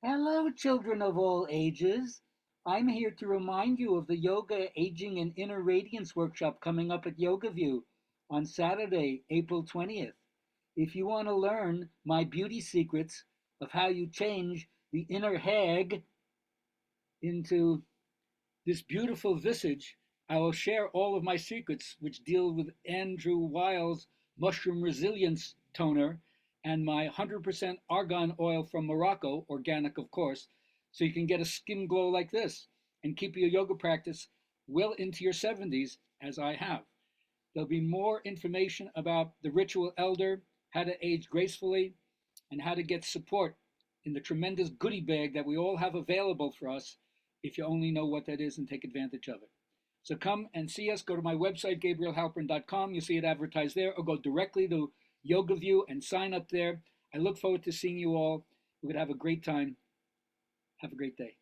Hello, children of all ages. I'm here to remind you of the Yoga Aging and Inner Radiance workshop coming up at Yoga View on Saturday, April 20th. If you want to learn my beauty secrets of how you change the inner hag into this beautiful visage, I will share all of my secrets, which deal with Andrew Weil's Mushroom Resilience Toner and my 100% argan oil from Morocco, organic of course, so you can get a skin glow like this and keep your yoga practice well into your 70s, as I have. There'll be more information about the ritual elder, how to age gracefully, and how to get support in the tremendous goodie bag that we all have available for us if you only know what that is and take advantage of it. So come and see us. Go to my website, GabrielHalpern.com. You'll see it advertised there, or go directly to Yoga View and sign up there. I look forward to seeing you all. We're going to have a great time. Have a great day.